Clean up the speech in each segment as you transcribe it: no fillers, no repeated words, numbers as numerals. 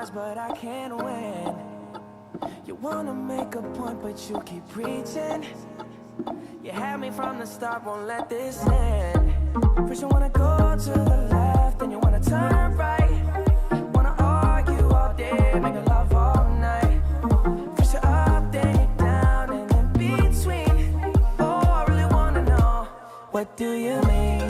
words, but I can't win. You wanna make a point, but you keep preaching. You had me from the start, won't let this end. First you wanna go to the left, then you wanna turn right. Wanna argue all day, make love all night. First you're up, then you're down, and in between. Oh, I really wanna know, what do you mean?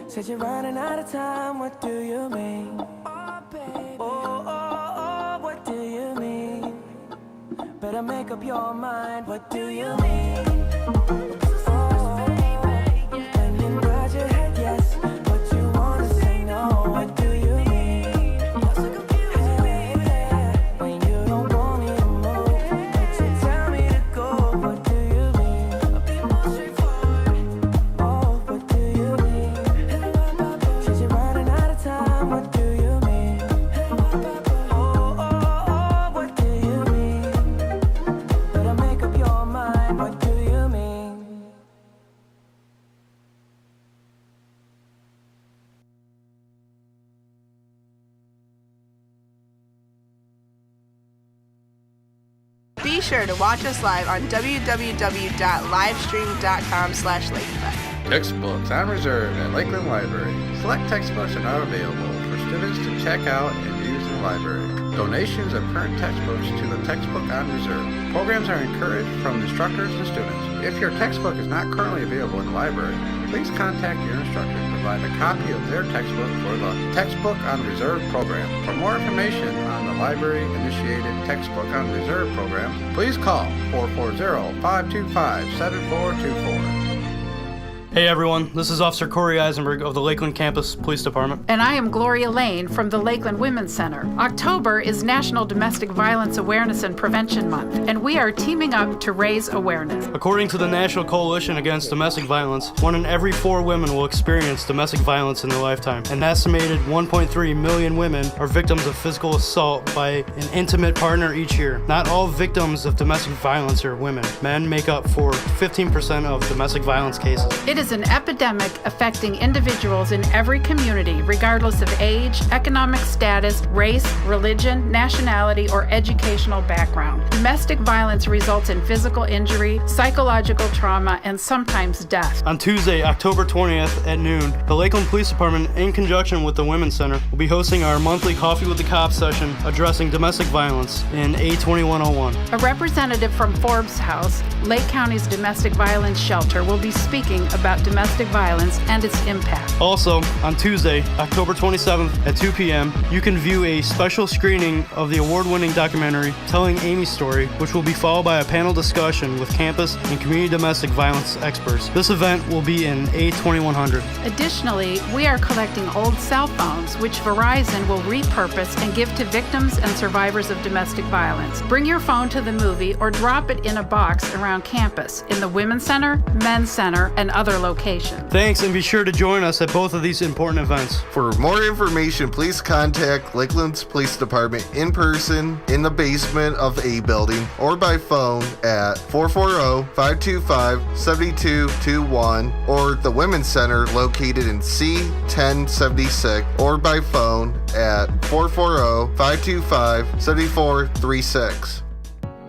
Said you're running out of time, what do you mean? Oh, baby. Oh, what do you mean? Better make up your mind, what do you mean? When you nod your head yes, but you wanna say no, what do you mean? When you don't want me to move, but you tell me to go, what do you mean? I'll be more straightforward. Oh, what do you mean? What do you mean? Oh, what do you mean? Better make up your mind, what do you mean? Be sure to watch us live on www.livestream.com/lakeeffect. Textbooks on reserve at Lakeland Library. Select textbooks are not available for students to check out and use in the library. Donations of current textbooks to the textbook on reserve. Programs are encouraged from instructors and students. If your textbook is not currently available in the library, please contact your instructor to provide a copy of their textbook for the Textbook on Reserve program. For more information on the library-initiated Textbook on Reserve program, please call 440-525-7424. Hey everyone, this is Officer Corey Eisenberg of the Lakeland Campus Police Department. And I am Gloria Lane from the Lakeland Women's Center. October is National Domestic Violence Awareness and Prevention Month, and we are teaming up to raise awareness. According to the National Coalition Against Domestic Violence, 1 in every 4 women will experience domestic violence in their lifetime. An estimated 1.3 million women are victims of physical assault by an intimate partner each year. Not all victims of domestic violence are women. Men make up for 15% of domestic violence cases. It is an epidemic affecting individuals in every community, regardless of age, economic status, race, religion, nationality, or educational background. Domestic violence results in physical injury, psychological trauma, and sometimes death. On Tuesday, October 20th at noon, the Lakeland Police Department, in conjunction with the Women's Center, will be hosting our monthly Coffee with the Cops session addressing domestic violence in A2101. A representative from Forbes House, Lake County's domestic violence shelter, will be speaking about domestic violence and its impact. Also, on Tuesday, October 27th at 2 p.m., you can view a special screening of the award-winning documentary Telling Amy's Story, which will be followed by a panel discussion with campus and community domestic violence experts. This event will be in A2100. Additionally, we are collecting old cell phones, which Verizon will repurpose and give to victims and survivors of domestic violence. Bring your phone to the movie or drop it in a box around campus in the Women's Center, Men's Center, and other locations. Thanks, and be sure to join us at both of these important events. For more information, please contact Lakeland's Police Department in person in the basement of A building or by phone at 440-525-7221 or the Women's Center located in C1076 or by phone at 440-525-7436.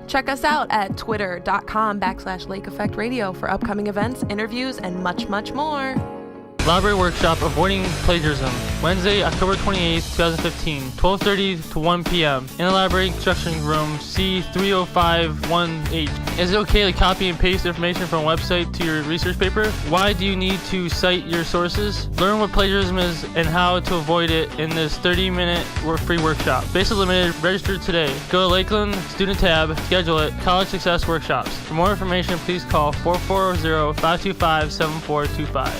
Check us out at twitter.com/Lake Effect Radio for upcoming events, interviews, and much, much more. Library Workshop Avoiding Plagiarism, Wednesday, October 28th, 2015, 12:30 to 1 p.m. in the library instruction room C30518. Is it okay to copy and paste information from a website to your research paper? Why do you need to cite your sources? Learn what plagiarism is and how to avoid it in this 30-minute free workshop. Space is limited. Register today. Go to Lakeland Student tab, schedule it, College Success Workshops. For more information, please call 440-525-7425.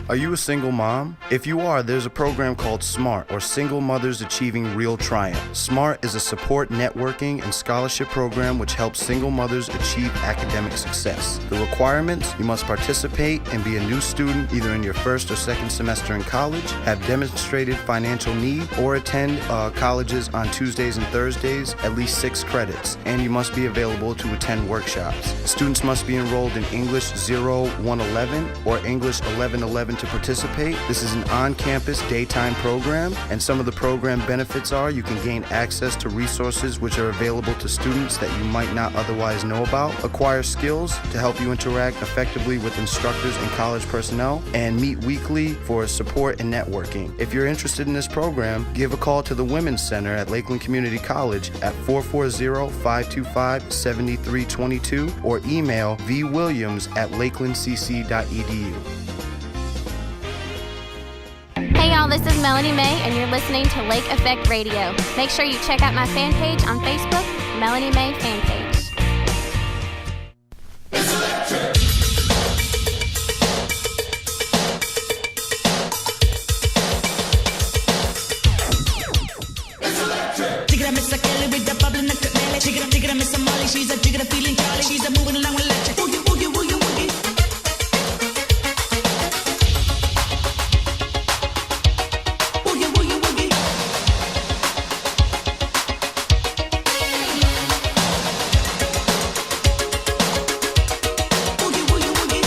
Are you a single mom? If you are, there's a program called SMART, or Single Mothers Achieving Real Triumph. SMART is a support, networking, and scholarship program which helps single mothers achieve academic success. The requirements: you must participate and be a new student either in your first or second semester in college, have demonstrated financial need, or attend colleges on Tuesdays and Thursdays, at least 6 credits, and you must be available to attend workshops. Students must be enrolled in English 0111 or English 1111 to participate. This is an on-campus daytime program, and some of the program benefits are: you can gain access to resources which are available to students that you might not otherwise know about, acquire skills to help you interact effectively with instructors and college personnel, and meet weekly for support and networking. If you're interested in this program, give a call to the Women's Center at Lakeland Community College at 440-525-7322 or email vwilliams@lakelandcc.edu. Hey y'all, this is Melanie May, and you're listening to Lake Effect Radio. Make sure you check out my fan page on Facebook, Melanie May Fan Page. Jigga Miss Kelly with the bubbling up the belly. Jigga Miss Molly, she's a jigga feeling jolly. She's a moving along with electric. Boogie, boogie, boogie, boogie. Boogie, boogie, boogie. Boogie, boogie, boogie.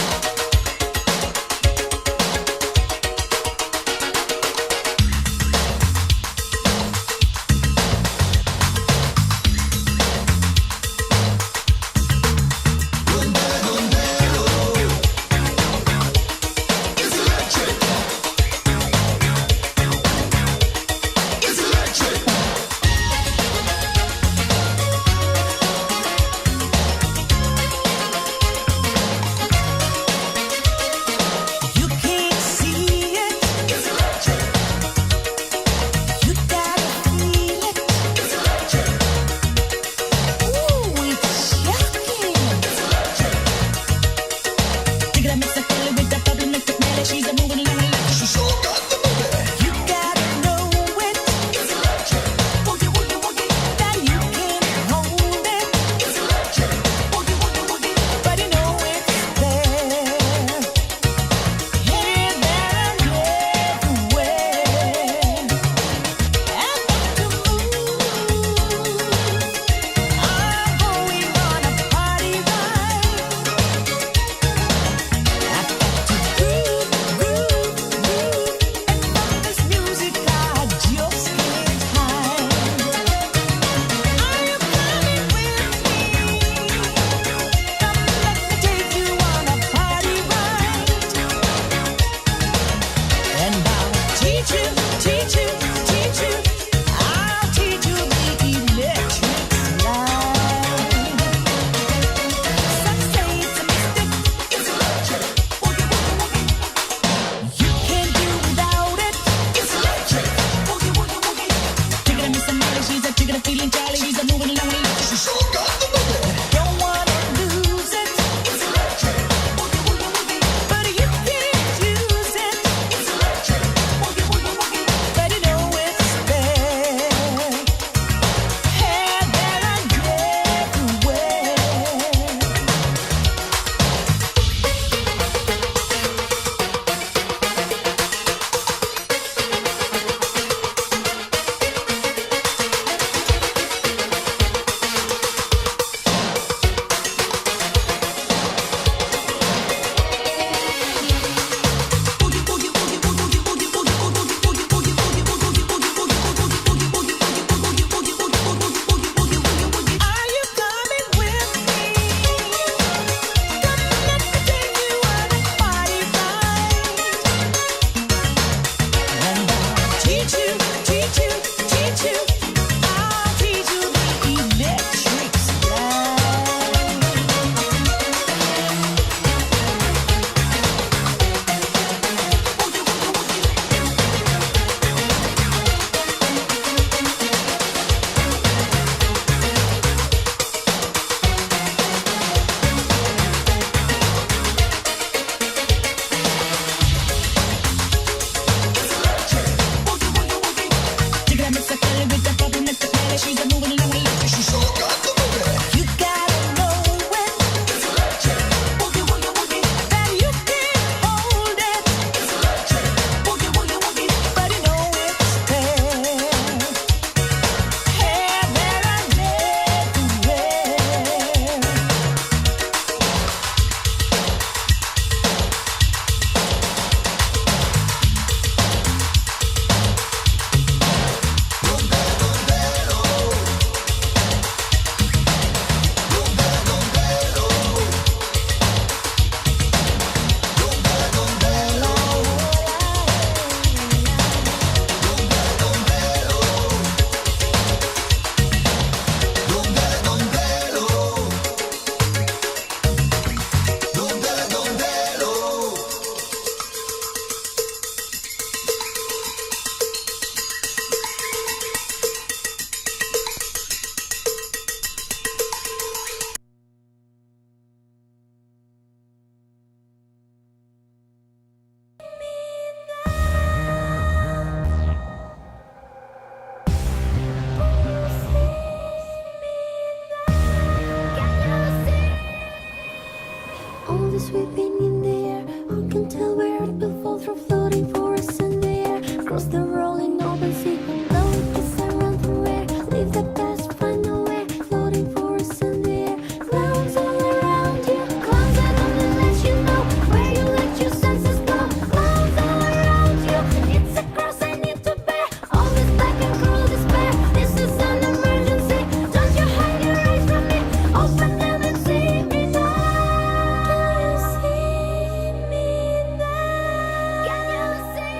Cross the rolling open sea. Blow kiss around the air. Leave the past, find a way. Floating forests in the air. Clouds all around you. Clouds that only let you know where you let your senses go. Clouds all around you. It's a cross I need to bear. All this black and cruel despair. This is an emergency. Don't you hide your eyes from me. Open them and see me now. Can you see me now? Can you see?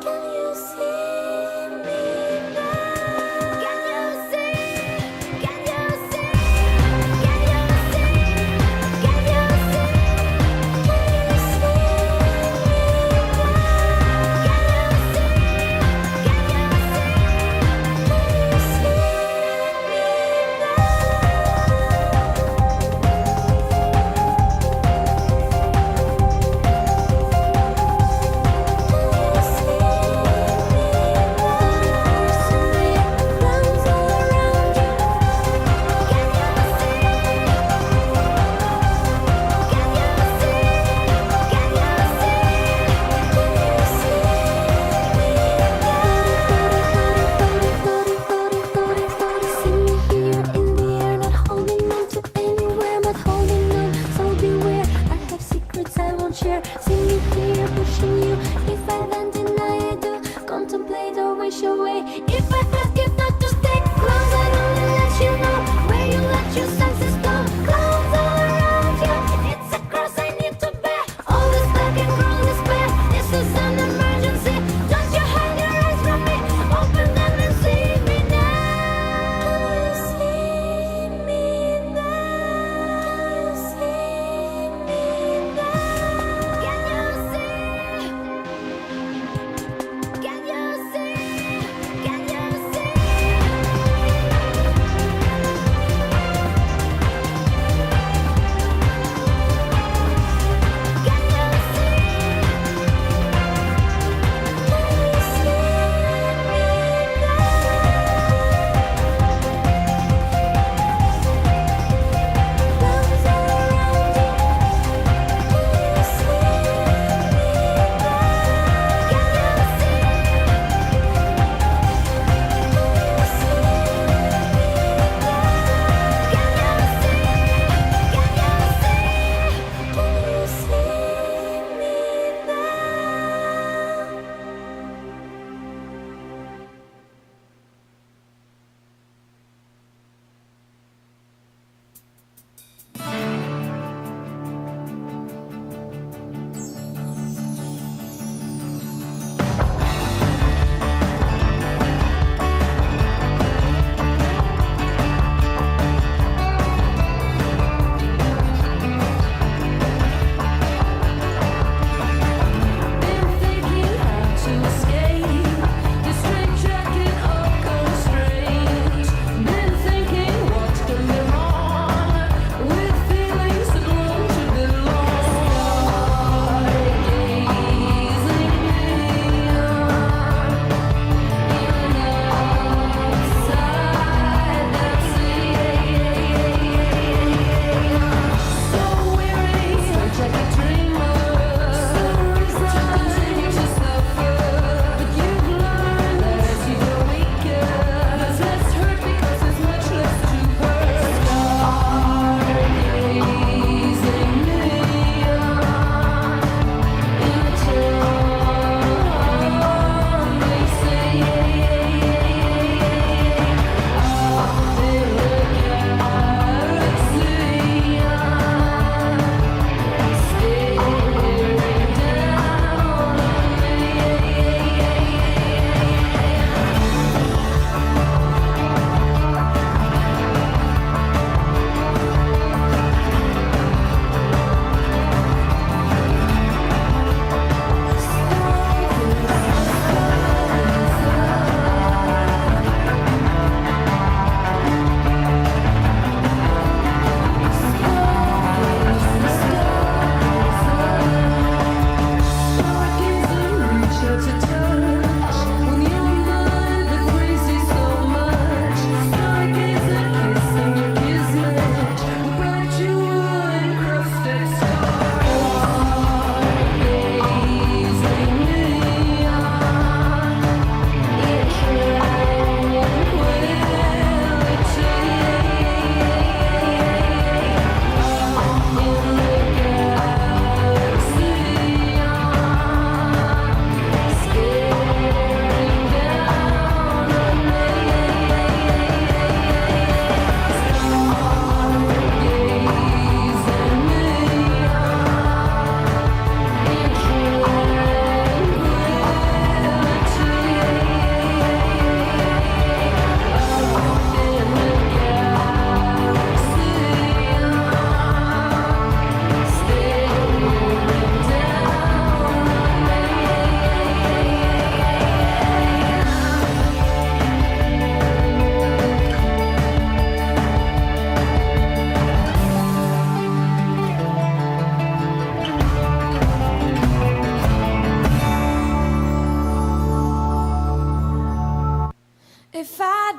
Can you see me now? Can you see? Can you see? Can you see? Can you see? Can you see me if I ask you not to stay close, I only let you know where you let your senses go. Clouds all around you, it's a cross I need to bear. All this black and cruel despair, this is an emergency. Don't you hide your eyes from me, open them and see me now. Can you see me now? Can you see me now? Can you see?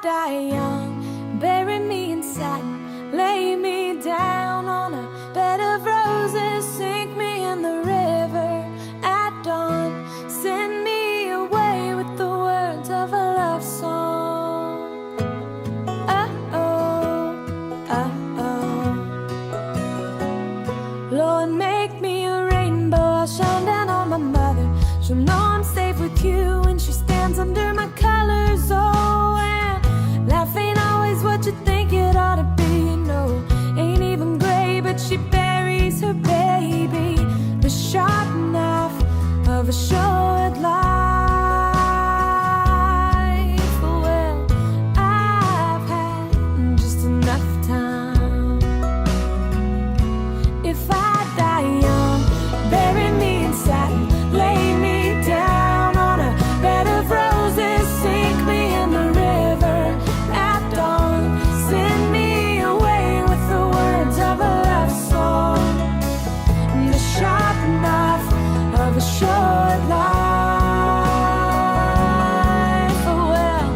die young, bury me in satin, lay me down on a bed of roses, sink me in the river at dawn, send me away with the words of a love song. Oh, Lord, make me a rainbow, I'll shine down on my mother. She'll know I'm safe with you when she stands under my colors. Oh, and life ain't always what you think it ought to be. No, ain't even gray, but she buries her baby. The sharp knife of a short life. Well, I've had just enough time. If I die young, bury me in satin, lay me down on a bed of roses, sink me in the river at dawn, send me away with the words of a love song, and the sharp knife of a short life. Oh, well,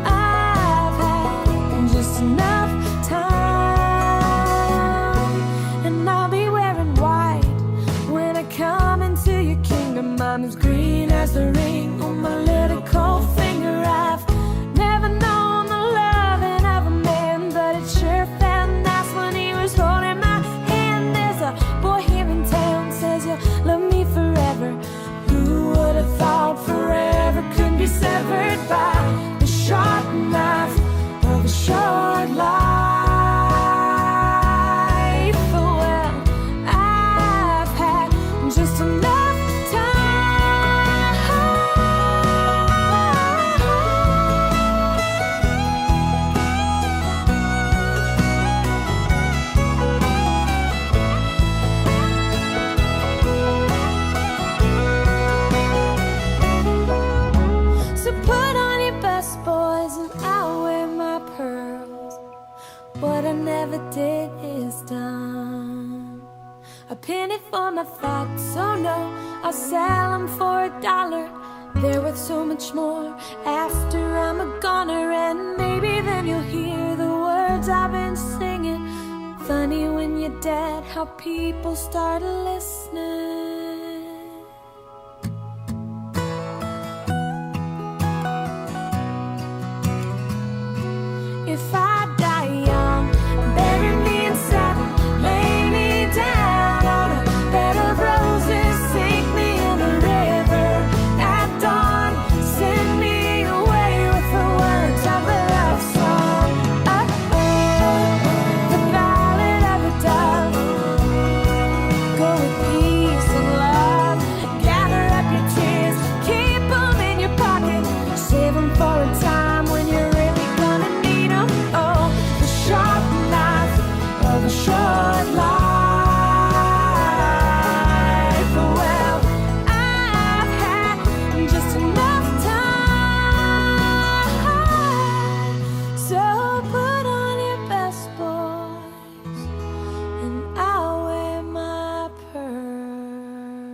I've had just enough time, and I'll be wearing white when I come into your kingdom. I'm as green as the ring on my little cold finger. I've never known the loving of a man, but it sure felt nice when he was holding my hand. There's a boy here in town says you'll love me forever. Who would have thought forever could be severed by the sharp knife of a short life? Oh, well, I've had just enough So put on your best boys and I'll wear my pearls. What I never did is done. A penny for my thoughts, oh no, I'll sell them for $1. They're worth so much more after I'm a goner, and maybe then you'll hear the words I've been singing. Funny when you're dead how people start listening. If I die young, bury me in satin, lay me down on a bed of roses, sink me in the river at dawn, send me away with the words of a love song. The ballad of a dove. Go with peace and love, gather up your tears, keep them in your pocket, save them for a time when you're really gonna need them. Oh, the sharp knife of a short life. Well, I've had just enough time. So put on your best boys and I'll wear my pearls.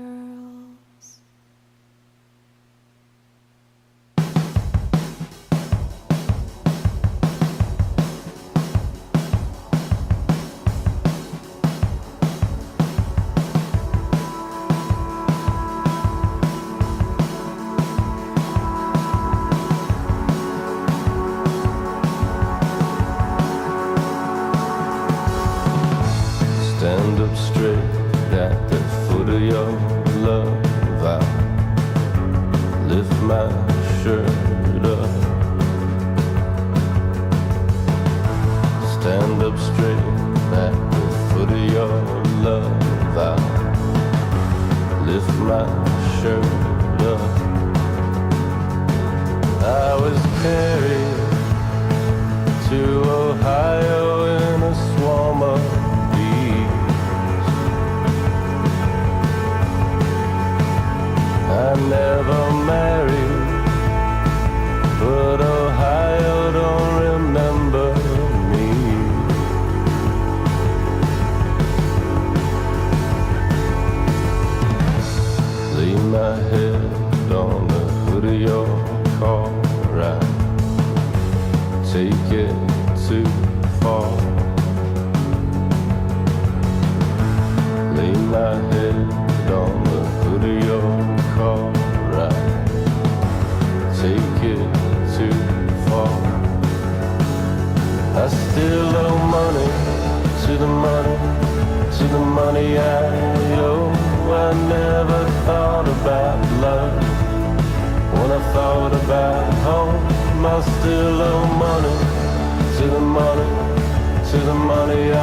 Stand up straight at the foot of your love. I lift my shirt up. Stand up straight at the foot of your love. I lift my shirt up. I was carried to Ohio in a swarm of bees. I never married, but Ohio don't remember me. Lay my head on the hood of your car. I take it too far. Lay my head on the hood of your car, right? Take it too far. I still owe money to the money, to the money I owe. I never thought about love when I thought about home. I still owe money to the money, to the money I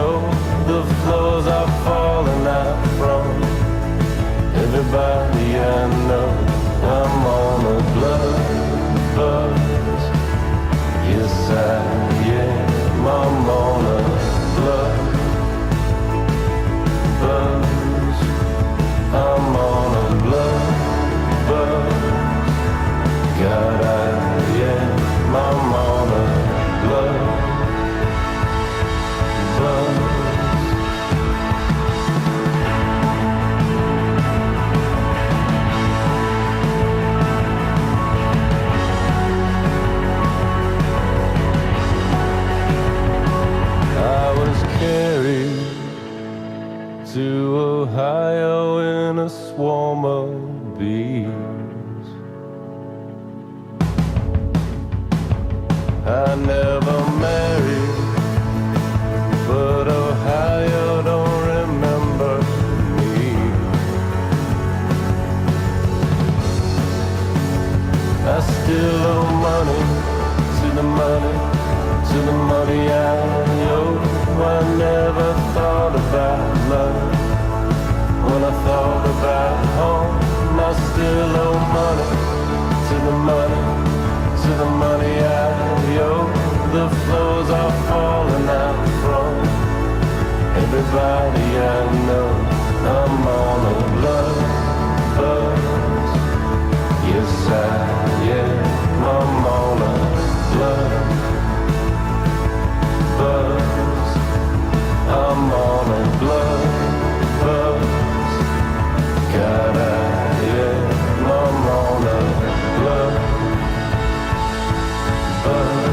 owe. The floors are falling out from everybody I know. I'm on a blood buzz. Yes, I am. I'm on a blood buzz. I'm on a blood buzz. God, I am. I'm on a blood buzz. Carried to Ohio in a swarm of bees. I never married, but Ohio don't remember me. I still owe money to the money, to the money I owe. I never thought about love when I thought about home. I still owe money to the money, to the money I owe. The floors are falling out from everybody I know. I'm on a blood buzz. Yes, I am. I'm on a blood buzz. I'm on a blood buzz. God, I am. I'm on a blood buzz.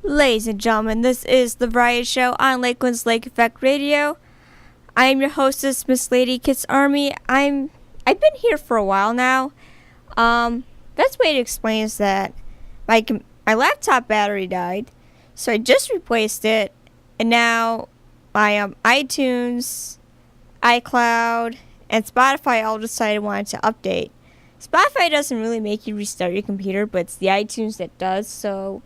Ladies and gentlemen, this is the Variety Show on Lakeland's Lake Effect Radio. I am your hostess, Miss Lady Kits Army. I've been here for a while now. Best way to explain is that my laptop battery died, so I just replaced it, and now my iTunes, iCloud, and Spotify all decided wanted to update. Spotify doesn't really make you restart your computer, but it's the iTunes that does, so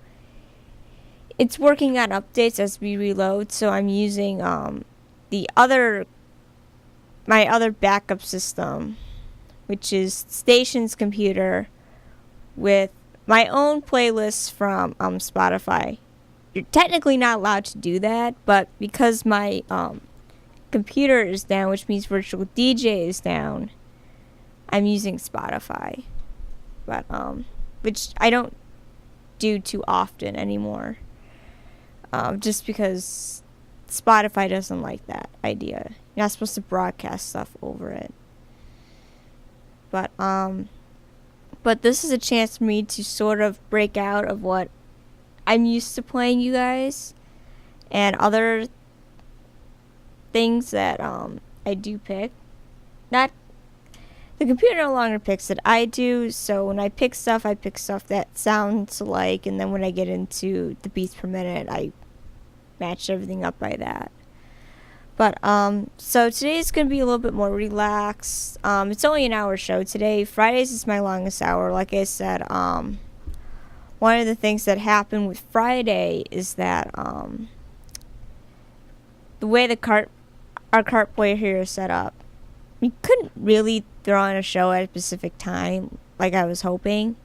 it's working on updates as we reload, so I'm using my other backup system, which is Station's computer, with my own playlists from Spotify. You're technically not allowed to do that, but because my computer is down, which means Virtual DJ is down, I'm using Spotify, but which I don't do too often anymore. Just because Spotify doesn't like that idea. You're not supposed to broadcast stuff over it. But this is a chance for me to sort of break out of what I'm used to playing you guys and other things that I do pick. Not the computer no longer picks it. I do, so when I pick stuff that sounds alike, and then when I get into the beats per minute, I match everything up by that. But so today's gonna be a little bit more relaxed. It's only an hour show today. Fridays is my longest hour. Like I said, one of the things that happened with Friday is that the way our cart player here is set up, we couldn't really throw on a show at a specific time like I was hoping.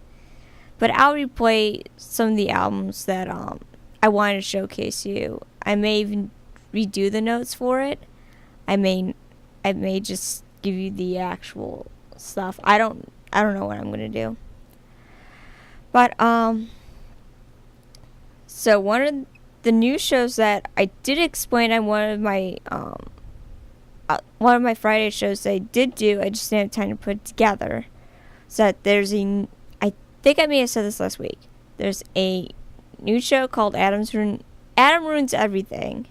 But I'll replay some of the albums that I wanted to showcase you. I may even redo the notes for it. I may just give you the actual stuff. I don't know what I'm gonna do. But so one of the new shows that I did explain on one of my Friday shows that I did do, I just didn't have time to put it together. So that I think I may have said this last week. There's a new show called Adam Ruins Everything.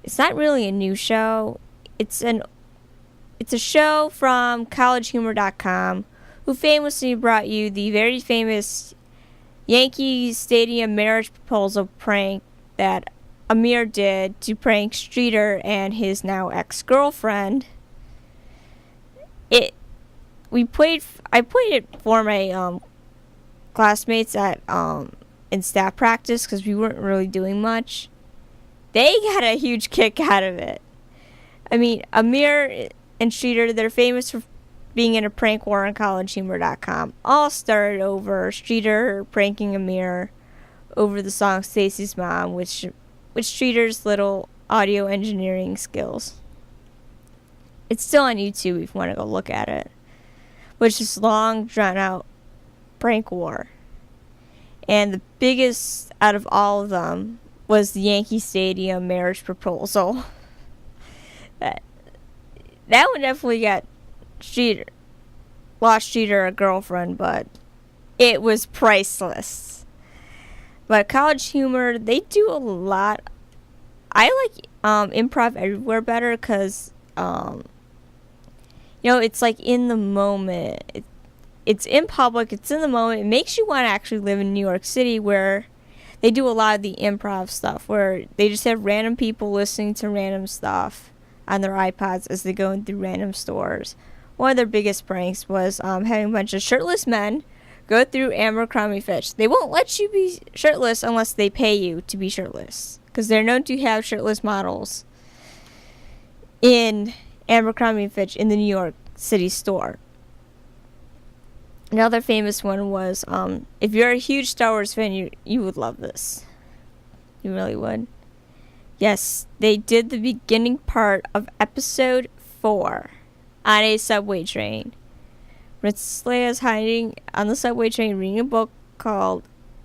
It's not really a new show. It's a show from collegehumor.com, who famously brought you the very famous Yankee Stadium marriage proposal prank that Amir did to prank Streeter and his now ex-girlfriend. I played it for my classmates at in staff practice because we weren't really doing much. They got a huge kick out of it. I mean, Amir and Streeter, they're famous for being in a prank war on collegehumor.com. All started over Streeter pranking Amir over the song Stacy's Mom, which Streeter's little audio engineering skills. It's still on YouTube if you want to go look at it. Which is long, drawn out prank war. And the biggest out of all of them was the Yankee Stadium marriage proposal. That one definitely got lost Streeter a girlfriend, but it was priceless. But College Humor, they do a lot. I like Improv Everywhere better because, it's like in the moment. It's in public, it's in the moment. It makes you want to actually live in New York City, where they do a lot of the improv stuff, where they just have random people listening to random stuff on their iPods as they go through random stores. One of their biggest pranks was having a bunch of shirtless men go through Abercrombie Fitch. They won't let you be shirtless unless they pay you to be shirtless, because they're known to have shirtless models in Abercrombie Fitch in the New York City store. Another famous one was, if you're a huge Star Wars fan, you would love this. You really would. Yes, they did the beginning part of episode 4 on a subway train. Princess Leia is hiding on the subway train reading a book called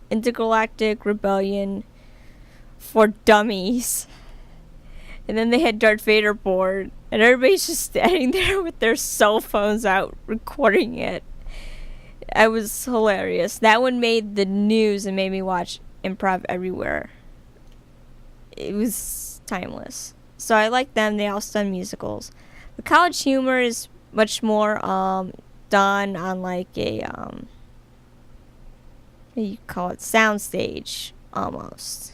Intergalactic Rebellion for Dummies. And then they had Darth Vader board, and everybody's just standing there with their cell phones out recording it. It was hilarious. That one made the news and made me watch improv everywhere. It was timeless. So I like them. They also done musicals. The College Humor is much more done on like a what do you call it, soundstage almost.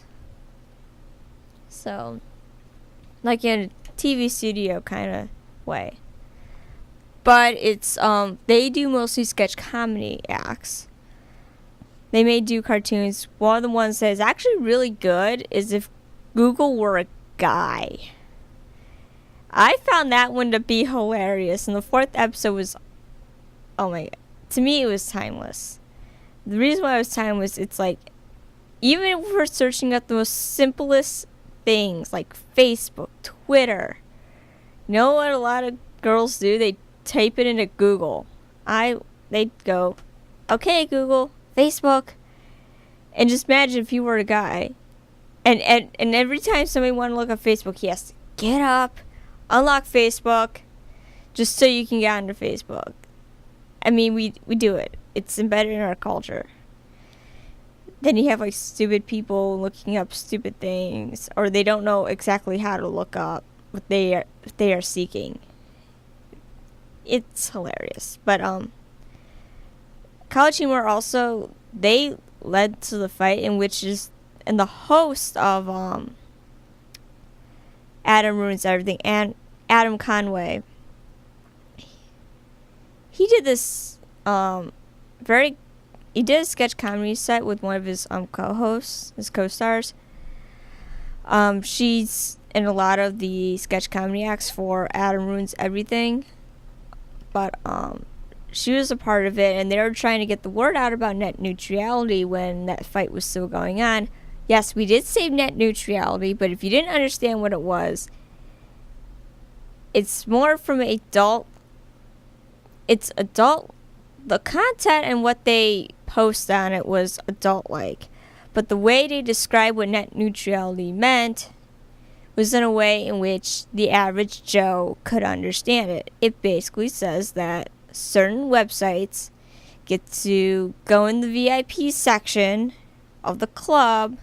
So like in a TV studio kind of way. But it's they do mostly sketch comedy acts. They may do cartoons. One of the ones that is actually really good is If Google Were a Guy. I found that one to be hilarious, and the 4th episode was, oh my god, to me it was timeless. The reason why it was timeless, it's like, even if we're searching up the most simplest things like Facebook, Twitter, you know what a lot of girls do? They type it into Google. They'd go, okay Google, Facebook, and just imagine if you were a guy, and every time somebody wanted to look at Facebook, he has to get up, unlock Facebook, just so you can get onto Facebook. I mean, we do it. It's embedded in our culture. Then you have like stupid people looking up stupid things, or they don't know exactly how to look up what they are seeking. It's hilarious. But College Humor also, they led to the fight in which is, and the host of Adam Ruins Everything, and Adam Conway, he did this he did a sketch comedy set with one of his co-hosts, his co-stars. She's in a lot of the sketch comedy acts for Adam Ruins Everything, but she was a part of it, and they were trying to get the word out about net neutrality when that fight was still going on. Yes, we did save net neutrality, but if you didn't understand what it was, it's more from adult. It's adult. The content and what they post on it was adult-like, but the way they described what net neutrality meant was in a way in which the average Joe could understand it. It basically says that certain websites get to go in the VIP section of the club,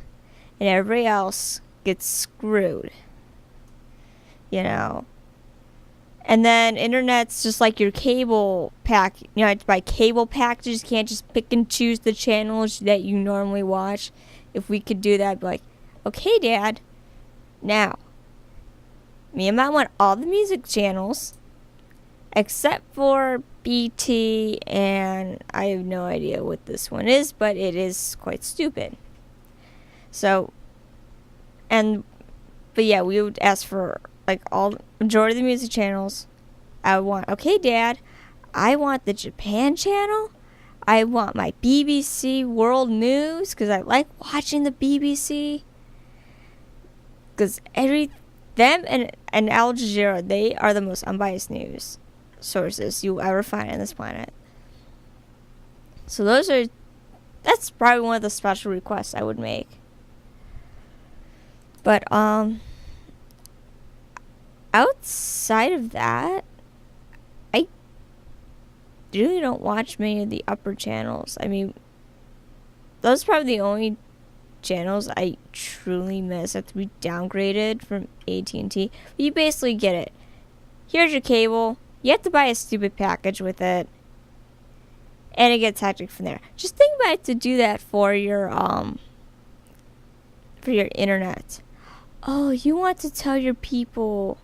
and everybody else gets screwed. You know? And then internet's just like your cable pack. You know, to buy cable packages. You can't just pick and choose the channels that you normally watch. If we could do that, I'd be like, okay, Dad, now, me and Mom want all the music channels except for BT, and I have no idea what this one is, but it is quite stupid. So, but yeah, we would ask for like all majority of the music channels. I want, okay, Dad, I want the Japan channel. I want my BBC World News because I like watching the BBC. Because them and Al Jazeera, they are the most unbiased news sources you'll ever find on this planet. So that's probably one of the special requests I would make. But outside of that, I really don't watch many of the upper channels. I mean, those are probably the only channels I truly miss have to be downgraded from AT&T. But you basically get it. Here's your cable. You have to buy a stupid package with it, and it gets hectic from there. Just think about it to do that for your internet. Oh, you want to tell your people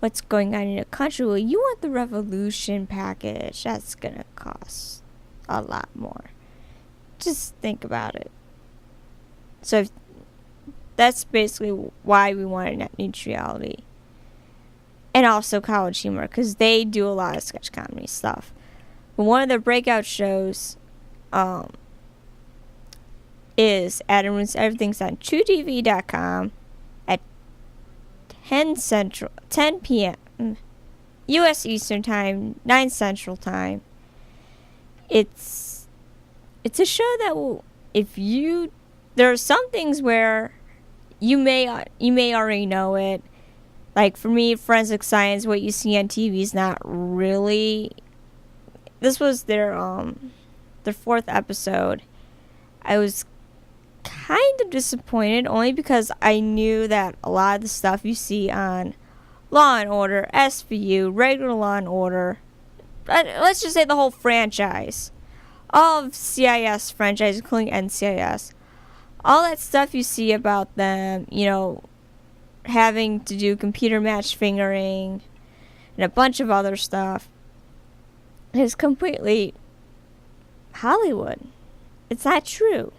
what's going on in your country? Well, you want the Revolution package. That's gonna cost a lot more. Just think about it. So that's basically why we wanted net neutrality. And also College Humor, because they do a lot of sketch comedy stuff. But one of their breakout shows is Adam Ruins Everything's on TrueTV.com at 10 p.m. U.S. Eastern Time, 9 Central Time. It's a show that will, there are some things where you may already know it. Like for me, forensic science, what you see on TV is not really. This was their 4th episode. I was kind of disappointed only because I knew that a lot of the stuff you see on Law and Order, SVU, regular Law and Order, let's just say the whole franchise, all of CIS franchise, including NCIS, all that stuff you see about them, you know, having to do computer match fingering and a bunch of other stuff, is completely Hollywood. It's not true.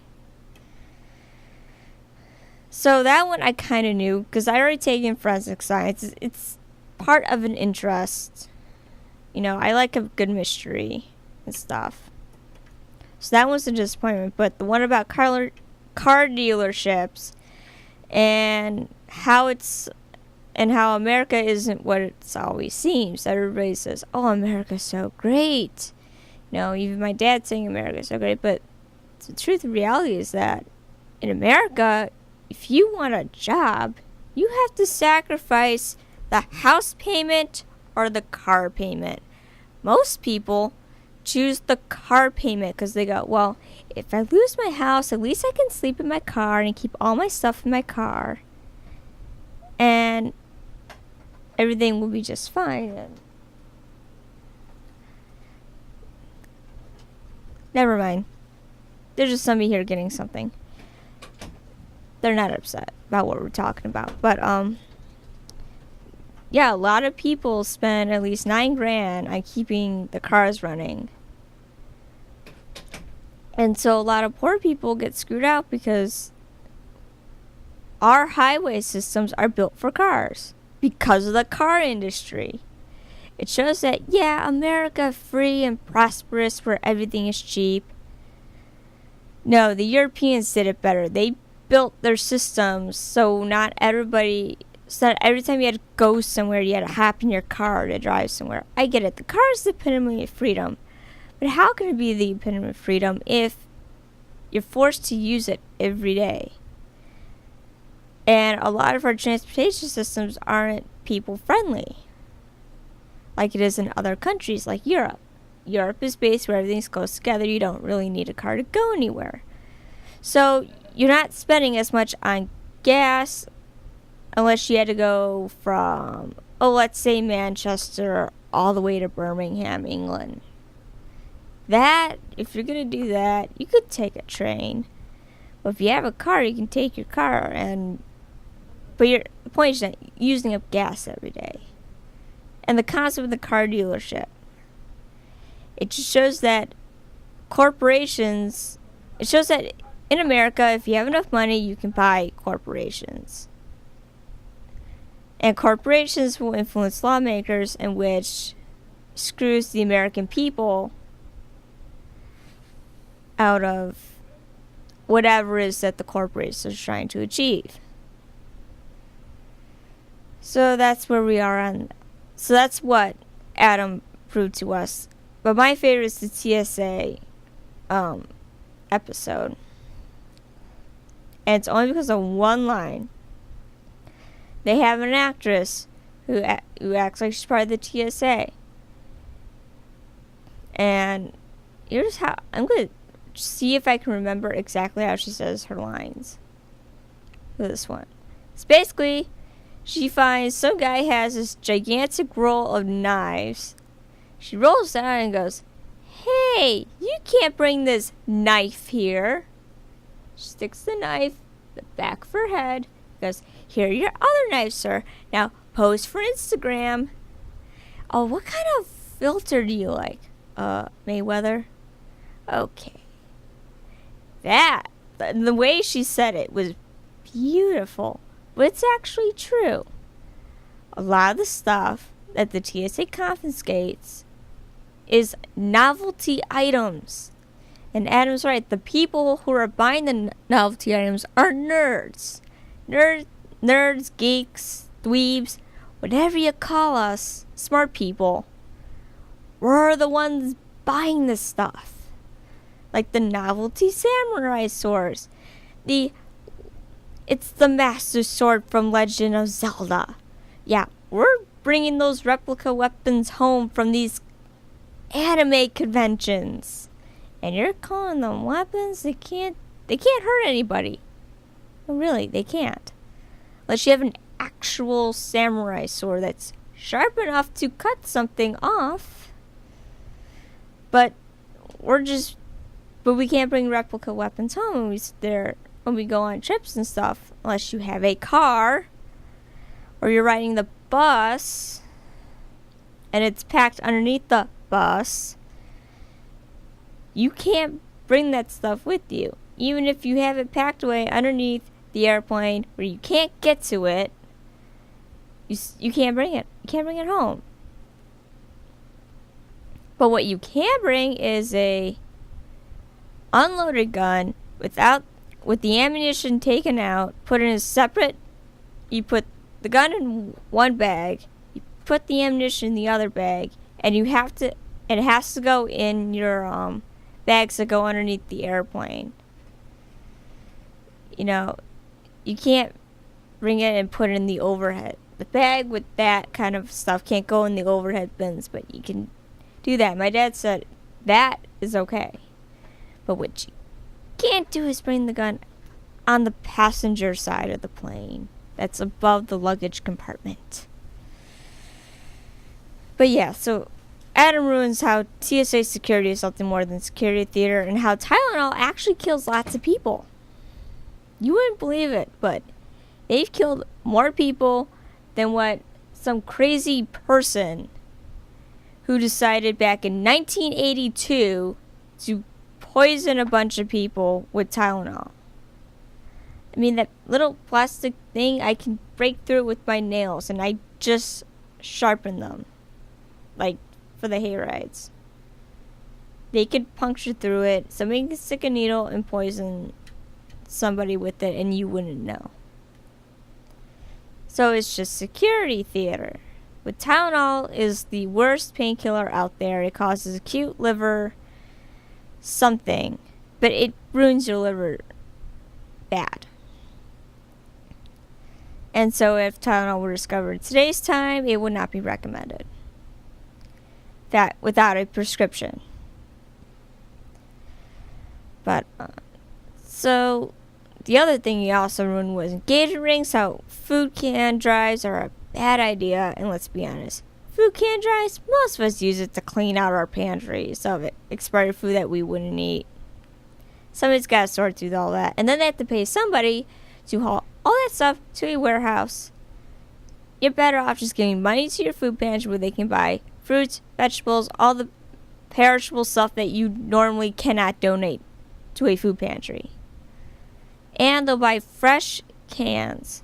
So that one I kind of knew because I already taken forensic science. It's part of an interest. You know, I like a good mystery and stuff. So that was a disappointment. But the one about car dealerships and how America isn't what it's always seems. Everybody says, "Oh, America's so great." You know, even my dad saying America's so great. But the truth of reality is that in America, if you want a job, you have to sacrifice the house payment or the car payment. Most people choose the car payment because they go, well, if I lose my house, at least I can sleep in my car and keep all my stuff in my car. And everything will be just fine. And never mind. There's just somebody here getting something. They're not upset about what we're talking about. But, yeah, a lot of people spend at least $9,000 on keeping the cars running. And so a lot of poor people get screwed out because our highway systems are built for cars because of the car industry. It shows that, yeah, America free and prosperous where everything is cheap. No, the Europeans did it better. They built their systems so not everybody, so that every time you had to go somewhere, you had to hop in your car to drive somewhere. I get it. The car is the epitome of freedom. But how can it be the epitome of freedom if you're forced to use it every day? And a lot of our transportation systems aren't people friendly, like it is in other countries like Europe. Europe is based where everything's close together. You don't really need a car to go anywhere. So you're not spending as much on gas unless you had to go from, let's say Manchester all the way to Birmingham, England. That, if you're going to do that, you could take a train. But if you have a car, you can take your car. But the point is that you're using up gas every day. And the concept of the car dealership, it just shows that corporations, it shows that in America, if you have enough money, you can buy corporations. And corporations will influence lawmakers, in which screws the American people out of whatever it is that the corporations are trying to achieve. So that's where we are on. So that's what Adam proved to us. But my favorite is the TSA episode. And it's only because of one line. They have an actress who acts like she's part of the TSA. And here's how I'm going to see if I can remember exactly how she says her lines for this one. It's basically, she finds some guy has this gigantic roll of knives. She rolls down and goes, "Hey, you can't bring this knife here." She sticks the knife in the back of her head. Goes, "Here are your other knives, sir. Now pose for Instagram." Oh, what kind of filter do you like? Mayweather? Okay. The way she said it was beautiful. But it's actually true. A lot of the stuff that the TSA confiscates is novelty items. And Adam's right. The people who are buying the novelty items are nerds. Nerds, geeks, dweebs, whatever you call us, smart people. We're the ones buying this stuff. Like the novelty samurai swords. It's the Master Sword from Legend of Zelda. Yeah, we're bringing those replica weapons home from these anime conventions. And you're calling them weapons? They can't hurt anybody. No, really, they can't. Unless you have an actual samurai sword that's sharp enough to cut something off. But we can't bring replica weapons home when we go on trips and stuff, unless you have a car or you're riding the bus and it's packed underneath the bus. You can't bring that stuff with you. Even if you have it packed away underneath the airplane where you can't get to it, you can't bring it. You can't bring it home. But what you can bring is a unloaded gun with the ammunition taken out, put in a separate. You put the gun in one bag, you put the ammunition in the other bag, and it has to go in your bags that go underneath the airplane. You know, you can't bring it and put it in the overhead. The bag with that kind of stuff can't go in the overhead bins, but you can do that. My dad said that is okay. But what you can't do is bring the gun on the passenger side of the plane. That's above the luggage compartment. But yeah, so Adam ruins how TSA security is something more than security theater, and how Tylenol actually kills lots of people. You wouldn't believe it, but they've killed more people than what some crazy person who decided back in 1982 to poison a bunch of people with Tylenol. I mean, that little plastic thing, I can break through it with my nails, and I just sharpen them. Like, for the hayrides. They could puncture through it. Somebody could stick a needle and poison somebody with it, and you wouldn't know. So it's just security theater. But Tylenol is the worst painkiller out there. It causes acute liver something, but it ruins your liver bad. And so if Tylenol were discovered in today's time, it would not be recommended. That without a prescription. But so the other thing he also ruined was engagement rings. How food can drives are a bad idea, and let's be honest, food can drives, most of us use it to clean out our pantries of expired food that we wouldn't eat. Somebody's got to sort through all that, and then they have to pay somebody to haul all that stuff to a warehouse. You're better off just giving money to your food pantry where they can buy fruits, vegetables, all the perishable stuff that you normally cannot donate to a food pantry. And they'll buy fresh cans,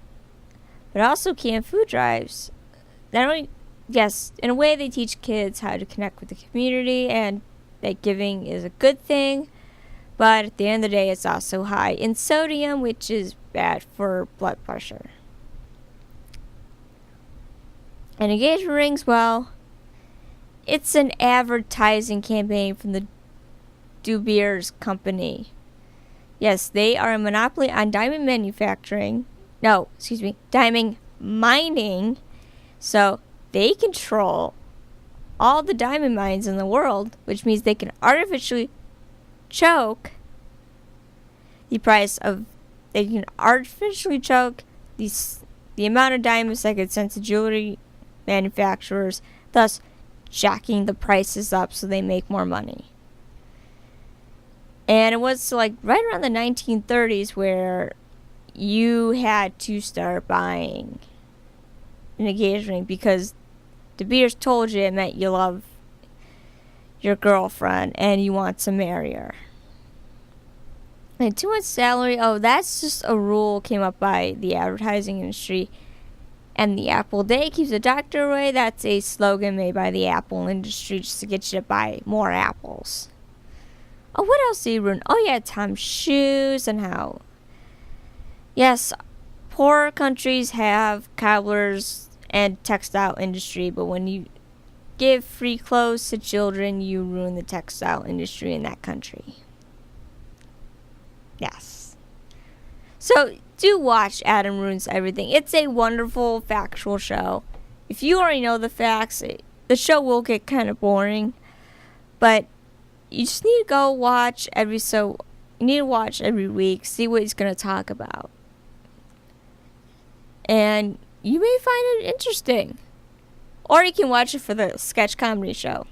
but also canned food drives. Not only, yes, in a way they teach kids how to connect with the community, and that giving is a good thing, but at the end of the day, it's also high in sodium, which is bad for blood pressure. And engagement rings, well, it's an advertising campaign from the De Beers company. Yes, they are a monopoly on diamond diamond mining. So they control all the diamond mines in the world, which means they can artificially choke the amount of diamonds that get sent to jewelry manufacturers, thus jacking the prices up so they make more money. And it was like right around the 1930s where you had to start buying an engagement ring because De Beers told you it meant you love your girlfriend and you want to marry her. And 2 months salary, that's just a rule came up by the advertising industry. And the apple day keeps the doctor away. That's a slogan made by the apple industry just to get you to buy more apples. Oh, what else did he ruin? Oh, yeah, Tom's shoes and how... Yes, poor countries have cobblers and textile industry, but when you give free clothes to children, you ruin the textile industry in that country. Yes. So, do watch Adam Ruins Everything. It's a wonderful, factual show. If you already know the facts, the show will get kind of boring, but you just need to go watch every so You need to watch every week, see what he's going to talk about. And you may find it interesting. Or you can watch it for the sketch comedy show.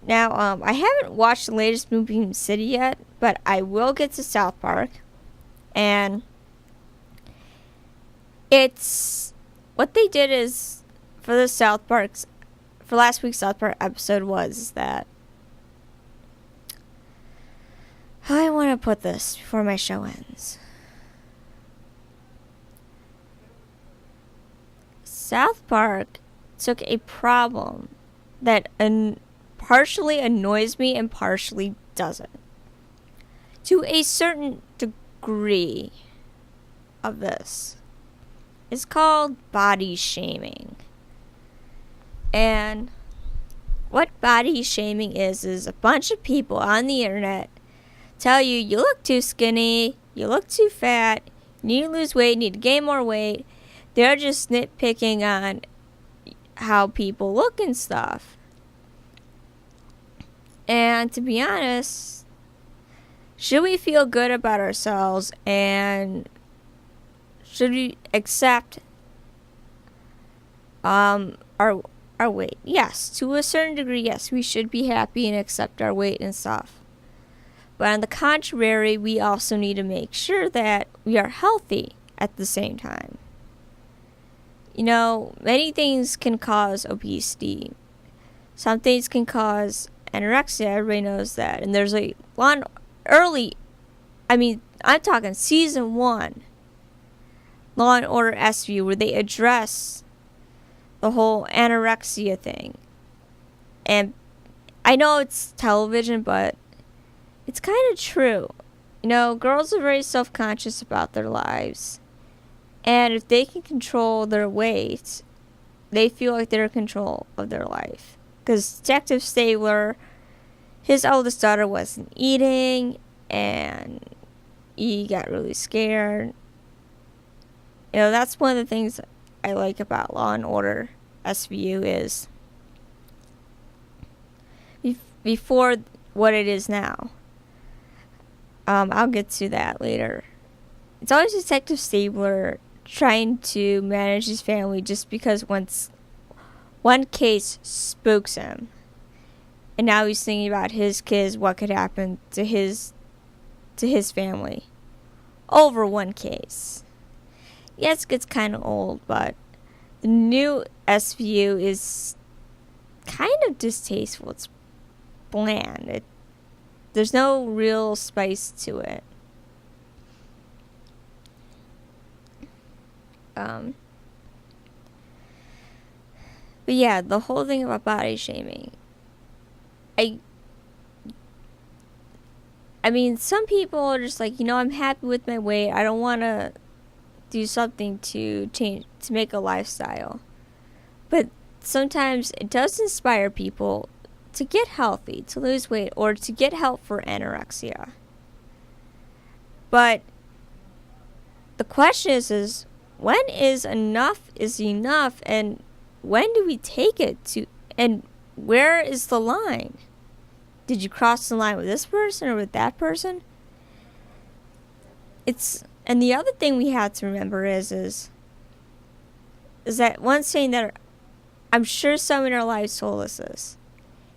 Now, I haven't watched the latest Movie City yet, but I will get to South Park. And it's... What they did is, for the South Park's... For last week's South Park episode was that... How do I want to put this before my show ends? South Park took a problem that partially annoys me and partially doesn't. To a certain degree of this. It's called body shaming. And what body shaming is a bunch of people on the internet tell you, you look too skinny, you look too fat, you need to lose weight, you need to gain more weight. They're just nitpicking on how people look and stuff. And to be honest, should we feel good about ourselves and should we accept our weight? Yes, to a certain degree, yes, we should be happy and accept our weight and stuff. But on the contrary, we also need to make sure that we are healthy at the same time. You know, many things can cause obesity. Some things can cause anorexia. Everybody knows that. And there's a lot early, I'm talking season 1, Law and Order SVU, where they address the whole anorexia thing. And I know it's television, but it's kind of true. You know, girls are very self-conscious about their lives. And if they can control their weight, they feel like they're in control of their life. Because Detective Stabler, his oldest daughter wasn't eating, and he got really scared. You know, that's one of the things I like about Law and Order SVU is before what it is now. I'll get to that later. It's always Detective Stabler trying to manage his family just because one case spooks him. And now he's thinking about his kids, what could happen to his family over one case. Yes, it gets kind of old, but the new SVU is kind of distasteful. It's bland. There's no real spice to it. But yeah, the whole thing about body shaming. I mean, some people are just like, you know, I'm happy with my weight. I don't want to do something to change, to make a lifestyle. But sometimes it does inspire people to get healthy, to lose weight, or to get help for anorexia. But the question is when is enough and when do we take it to, and where is the line? Did you cross the line with this person or with that person? And the other thing we have to remember is that one saying that I'm sure some in our lives told us this.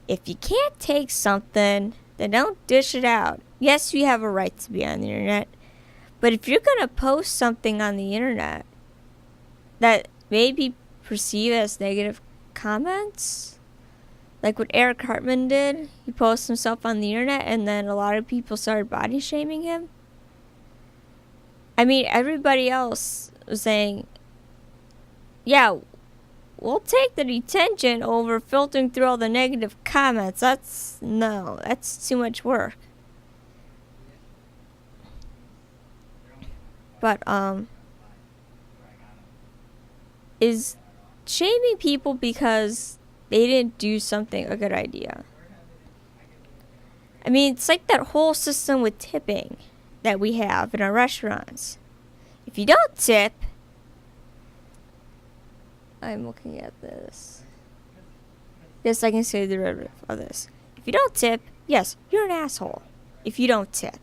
If you can't take something, then don't dish it out. Yes, you have a right to be on the internet. But if you're going to post something on the internet that may be perceived as negative comments, like what Eric Hartman did, he posted himself on the internet and then a lot of people started body shaming him. I mean, everybody else was saying, yeah, we'll take the detention over filtering through all the negative comments. That's too much work. But, is shaming people because they didn't do something a good idea? I mean, it's like that whole system with tipping that we have in our restaurants. If you don't tip, I'm looking at this. Yes, I can say the derivative of this. If you don't tip, yes, you're an asshole. if you don't tip.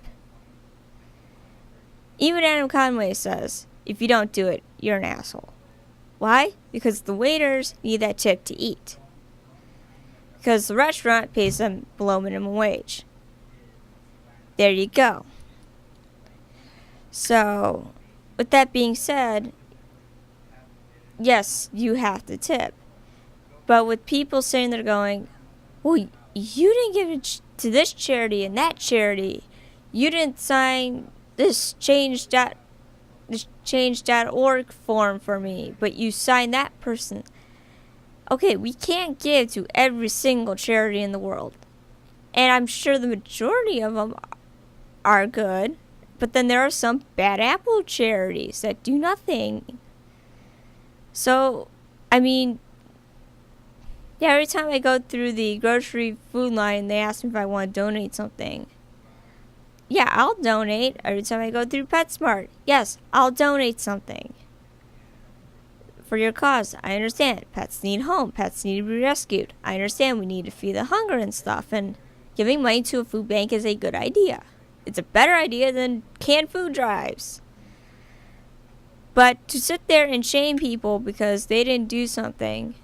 Even Adam Conway says, if you don't do it, you're an asshole. Why? Because the waiters need that tip to eat. Because the restaurant pays them below minimum wage. There you go. So, with that being said, yes, you have to tip. But with people sitting there going, well, you didn't give it to this charity and that charity. You didn't sign this change.org form for me, but you signed that person. Okay, we can't give to every single charity in the world. And I'm sure the majority of them are good, but then there are some bad apple charities that do nothing. So, I mean, yeah, every time I go through the grocery food line, they ask me if I want to donate something. Yeah, I'll donate. Every time I go through PetSmart, yes, I'll donate something. For your cause, I understand. Pets need home. Pets need to be rescued. I understand we need to feed the hunger and stuff, and giving money to a food bank is a good idea. It's a better idea than canned food drives. But to sit there and shame people because they didn't do something,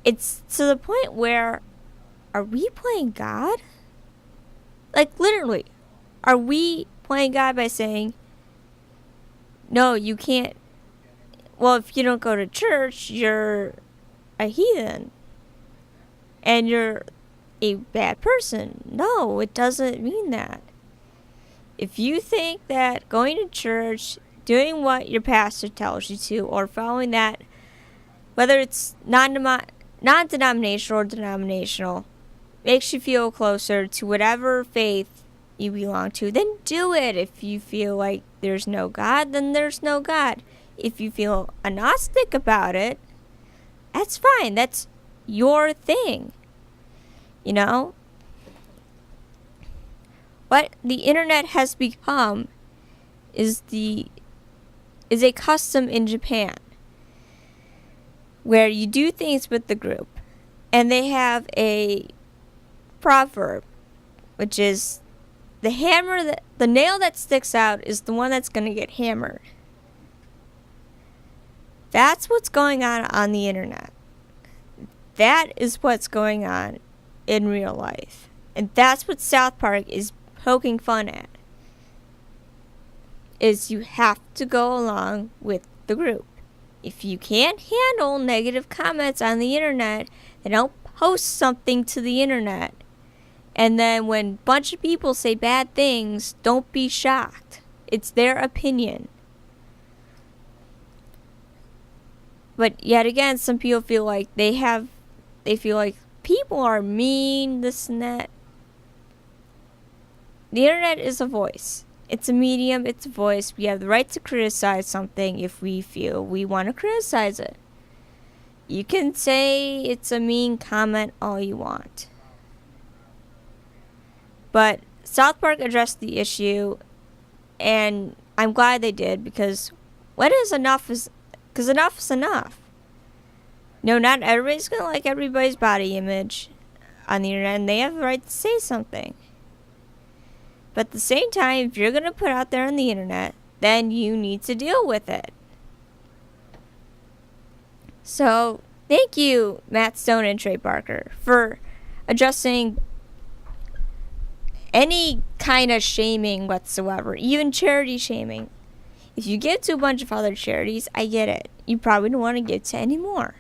it's to the point where, are we playing God? Like, literally, are we playing God by saying, no, you can't, well, if you don't go to church, you're a heathen, and you're a bad person? No, it doesn't mean that. If you think that going to church, doing what your pastor tells you to, or following that, whether it's non-denominational or denominational, makes you feel closer to whatever faith you belong to, then do it. If you feel like there's no God, then there's no God. If you feel agnostic about it, that's fine. That's your thing. You know? What the internet has become is a custom in Japan where you do things with the group, and they have a proverb, which is the nail that sticks out is the one that's going to get hammered. That's what's going on the internet. That is what's going on in real life. And that's what South Park is poking fun at. Is you have to go along with the group. If you can't handle negative comments on the internet, then don't post something to the internet. And then when a bunch of people say bad things, don't be shocked. It's their opinion. But yet again, some people feel like they feel like people are mean, this and that. The internet is a voice. It's a medium, it's a voice. We have the right to criticize something if we feel we want to criticize it. You can say it's a mean comment all you want. But South Park addressed the issue, and I'm glad they did, because enough is enough. No, not everybody's going to like everybody's body image on the internet, and they have the right to say something. But at the same time, if you're going to put out there on the internet, then you need to deal with it. So, thank you, Matt Stone and Trey Barker, for addressing any kind of shaming whatsoever, even charity shaming. If you give to a bunch of other charities, I get it. You probably don't want to give to any more.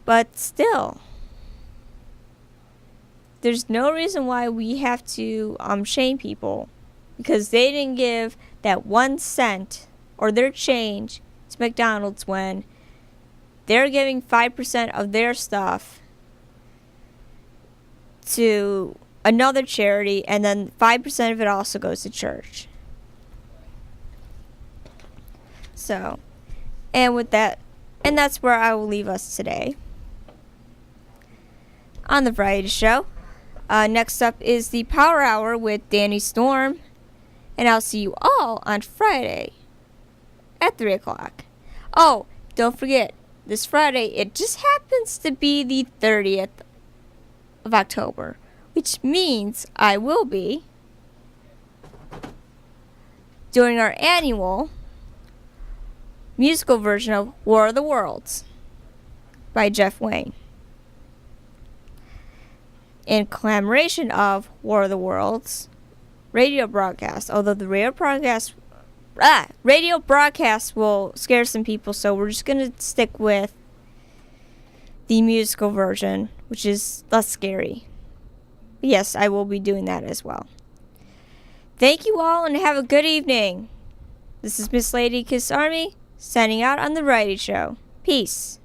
But still, there's no reason why we have to shame people because they didn't give that 1 cent or their change to McDonald's when they're giving 5% of their stuff to another charity, and then 5% of it also goes to church. So, and with that, and that's where I will leave us today on the Variety Show. Next up is the Power Hour with Danny Storm, and I'll see you all on Friday at 3 o'clock. Oh, don't forget, this Friday, it just happens to be the 30th of October, which means I will be doing our annual musical version of War of the Worlds by Jeff Wayne. In commemoration of War of the Worlds radio broadcast, although the radio broadcast will scare some people, so we're just going to stick with the musical version, which is less scary. But yes, I will be doing that as well. Thank you all and have a good evening. This is Miss Lady Kiss Army signing out on The Variety Show. Peace.